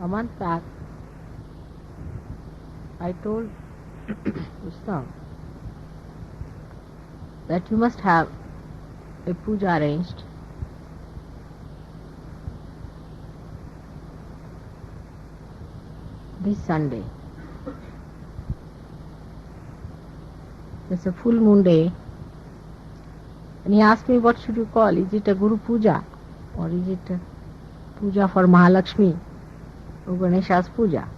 A month back, I told Gustav that you must have a puja arranged this Sunday. It's a full moon day, and he asked me, what should you call? Is it a Guru Puja, or is it a Puja for Mahalakshmi or Ganesha's Puja?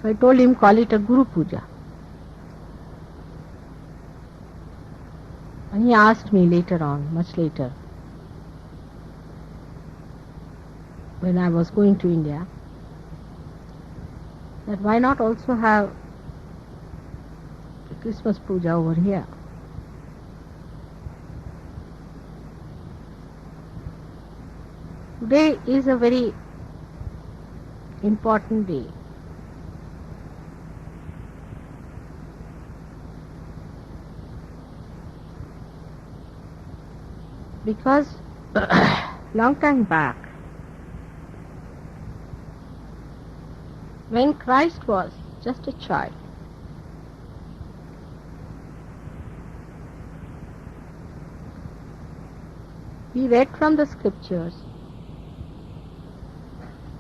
So I told him, call it a Guru Puja. And he asked me later on, much later, when I was going to India, that why not also have a Christmas puja over here? Today is a very important day. Because long time back, when Christ was just a child, he read from the scriptures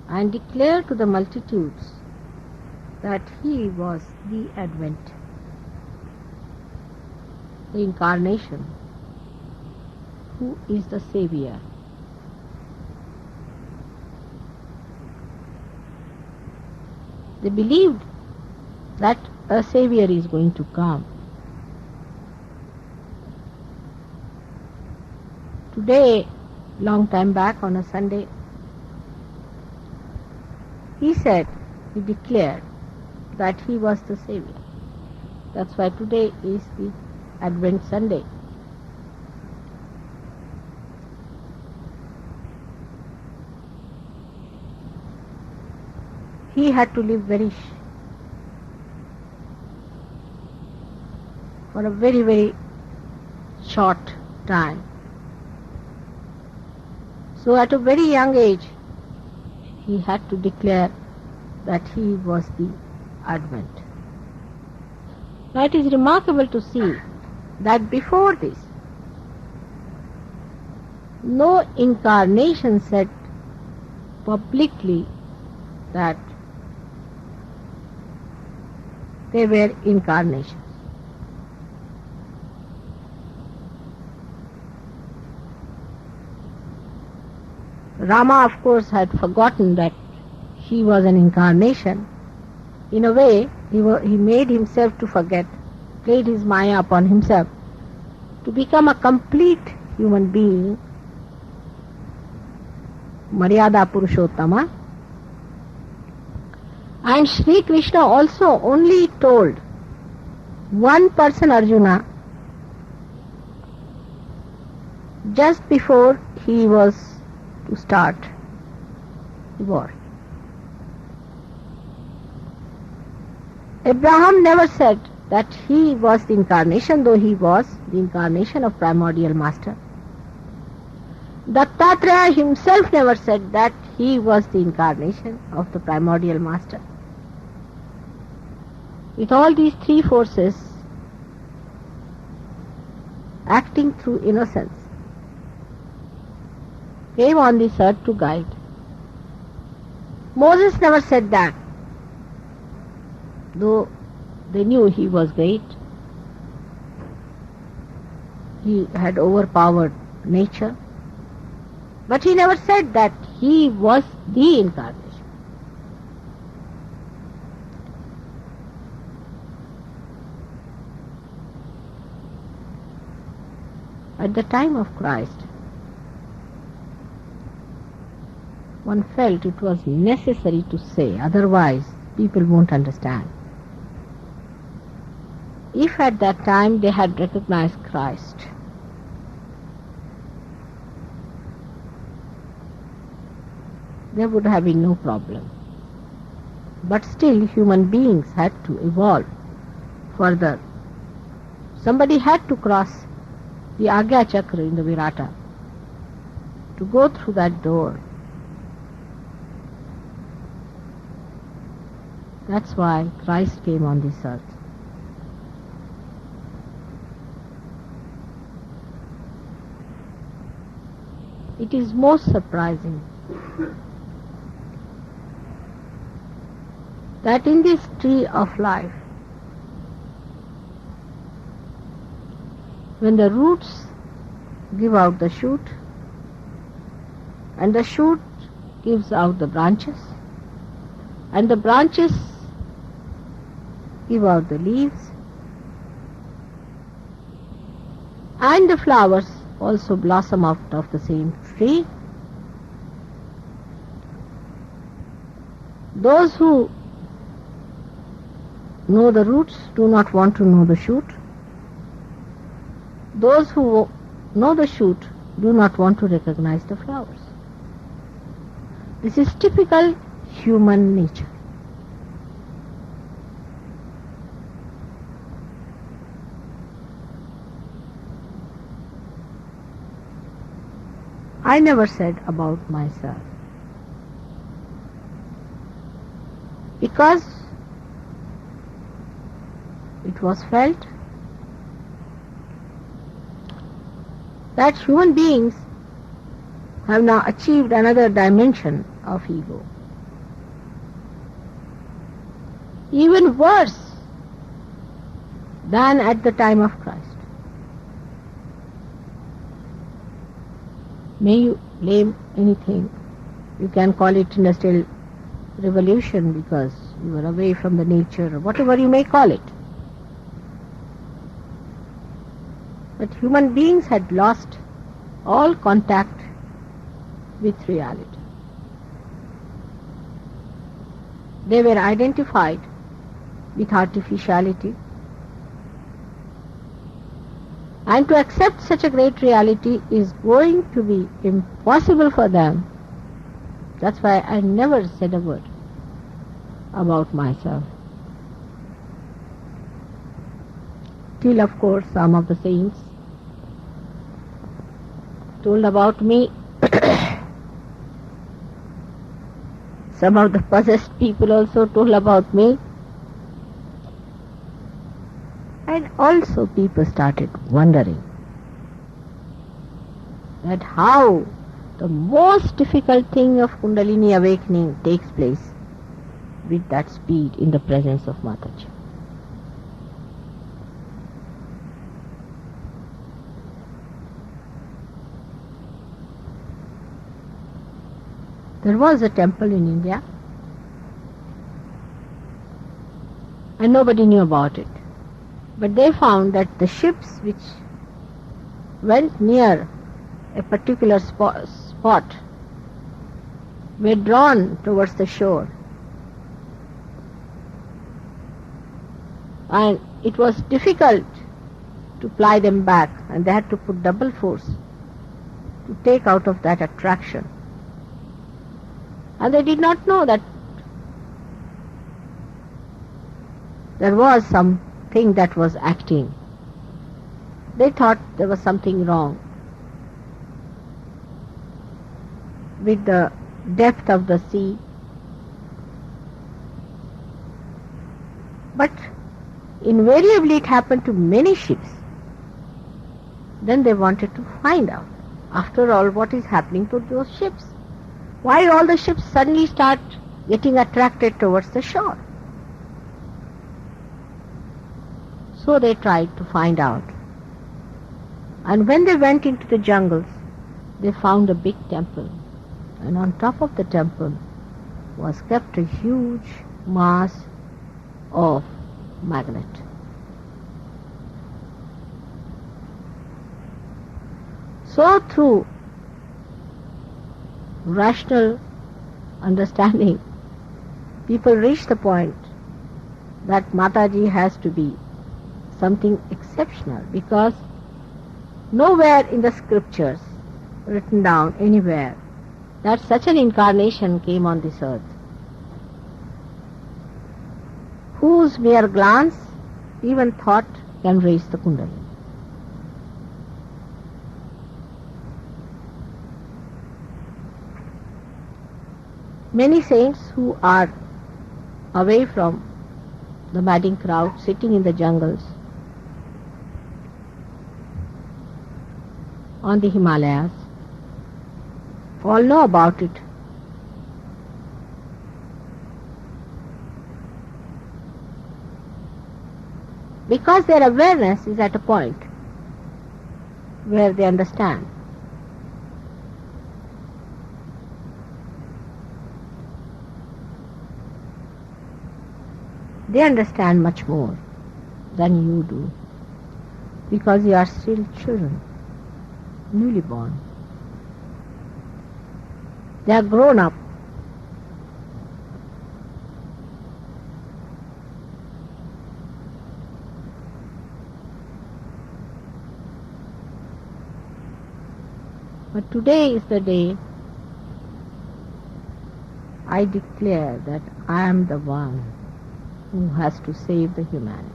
and declared to the multitudes that he was the Advent, the Incarnation, who is the Savior. They believed that a Savior is going to come. Today, long time back on a Sunday, he declared that he was the Savior. That's why today is the Advent Sunday. He had to live for a very, very short time. So at a very young age, he had to declare that he was the Advent. Now it is remarkable to see that before this, no incarnation said publicly that they were incarnations. Rama, of course, had forgotten that he was an incarnation. In a way, he made himself to forget, played his Maya upon himself, to become a complete human being, Maryada Purushottama. And Shri Krishna also only told one person, Arjuna, just before he was to start the war. Abraham never said that he was the incarnation, though he was the incarnation of primordial master. Dattatreya himself never said that he was the incarnation of the primordial master. With all these three forces acting through innocence, came on this earth to guide. Moses never said that, though they knew he was great. He had overpowered nature, but he never said that he was the incarnation. At the time of Christ, one felt it was necessary to say, otherwise people won't understand. If at that time they had recognized Christ, there would have been no problem. But still human beings had to evolve further. Somebody had to cross the Agya Chakra in the Virata to go through that door. That's why Christ came on this earth. It is most surprising that in this tree of life, when the roots give out the shoot, and the shoot gives out the branches, and the branches give out the leaves, and the flowers also blossom out of the same tree. Those who know the roots do not want to know the shoot. Those who know the shoot do not want to recognize the flowers. This is typical human nature. I never said about myself, because it was felt that human beings have now achieved another dimension of ego, even worse than at the time of Christ. May you blame anything. You can call it industrial revolution because you were away from the nature, or whatever you may call it. But human beings had lost all contact with reality. They were identified with artificiality, and to accept such a great reality is going to be impossible for them. That's why I never said a word about myself. Till, of course, some of the saints told about me. Some of the possessed people also told about me. And also people started wondering that how the most difficult thing of Kundalini awakening takes place with that speed in the presence of Mataji. There was a temple in India and nobody knew about it. But they found that the ships which went near a particular spot were drawn towards the shore. And it was difficult to ply them back, and they had to put double force to take out of that attraction. And they did not know that there was something that was acting. They thought there was something wrong with the depth of the sea. But invariably it happened to many ships. Then they wanted to find out, after all, what is happening to those ships. Why all the ships suddenly start getting attracted towards the shore? So they tried to find out. And when they went into the jungles, they found a big temple. And on top of the temple was kept a huge mass of magnet. So through rational understanding, people reach the point that Mataji has to be something exceptional, because nowhere in the scriptures written down anywhere that such an incarnation came on this earth, whose mere glance, even thought, can raise the Kundalini. Many saints who are away from the madding crowd, sitting in the jungles, on the Himalayas, all know about it. Because their awareness is at a point where they understand. They understand much more than you do, because you are still children, newly born. They are grown up. But today is the day I declare that I am the one who has to save the humanity.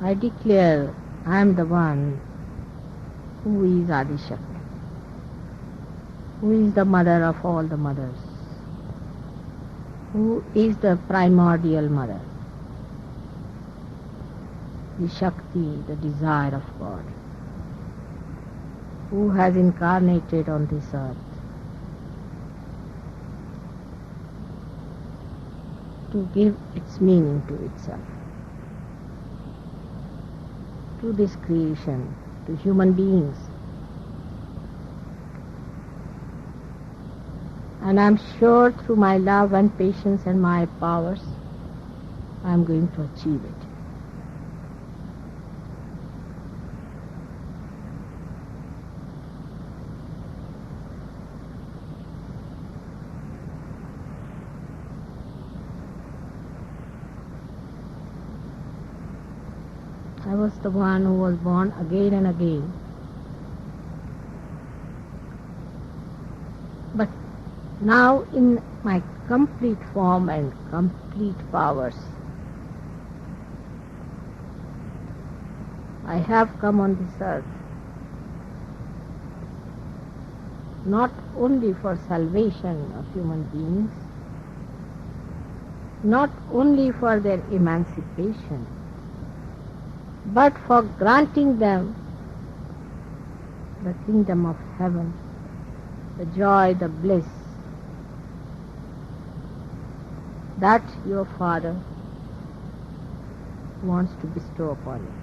I declare I am the one who is Adi Shakti, who is the mother of all the mothers, who is the primordial mother, the Shakti, the desire of God, who has incarnated on this earth to give its meaning to itself, to this creation, to human beings. And I am sure through my love and patience and my powers, I am going to achieve it. I was the one who was born again and again. But now in my complete form and complete powers, I have come on this earth not only for salvation of human beings, not only for their emancipation, but for granting them the kingdom of heaven, the joy, the bliss that your Father wants to bestow upon you.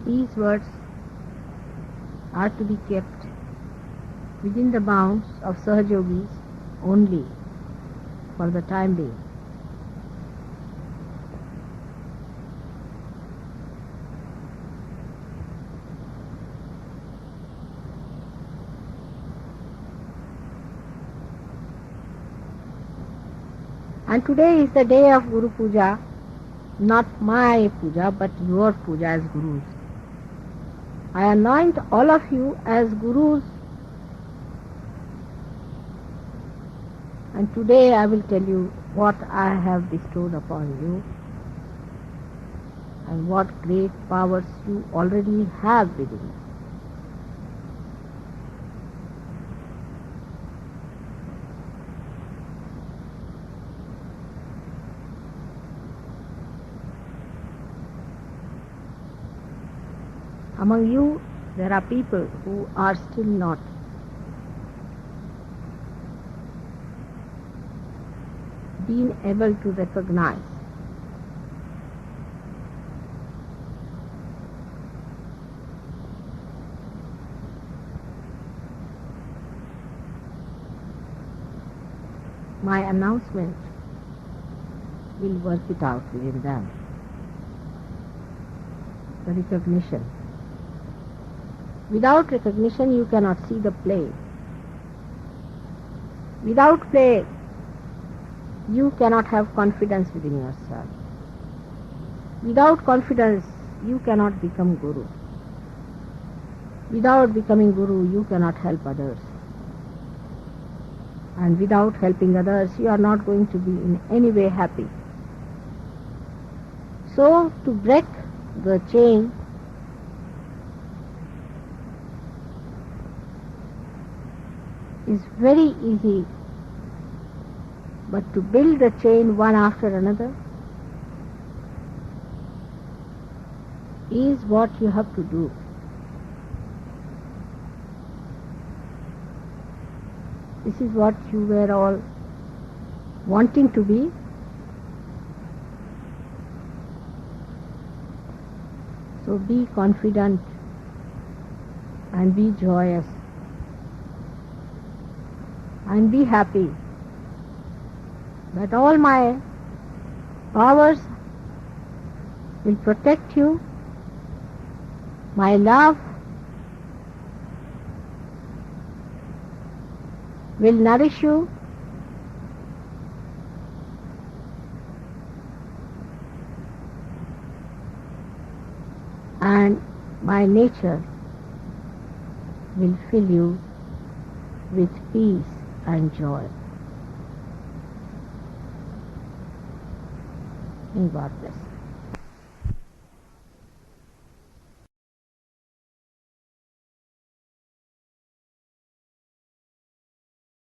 These words are to be kept within the bounds of Sahaja Yogis only for the time being. And today is the day of Guru Puja, not my puja, but your puja as Gurus. I anoint all of you as Gurus, and today I will tell you what I have bestowed upon you and what great powers you already have within you. Among you, there are people who are still not being able to recognize my announcement will work it out within them. The recognition. Without recognition, you cannot see the play. Without play, you cannot have confidence within yourself. Without confidence, you cannot become Guru. Without becoming Guru, you cannot help others. And without helping others, you are not going to be in any way happy. So, to break the chain, is very easy, but to build the chain one after another is what you have to do. This is what you were all wanting to be. So be confident and be joyous and be happy that all my powers will protect you, my love will nourish you, and my nature will fill you with peace and joy. May God bless.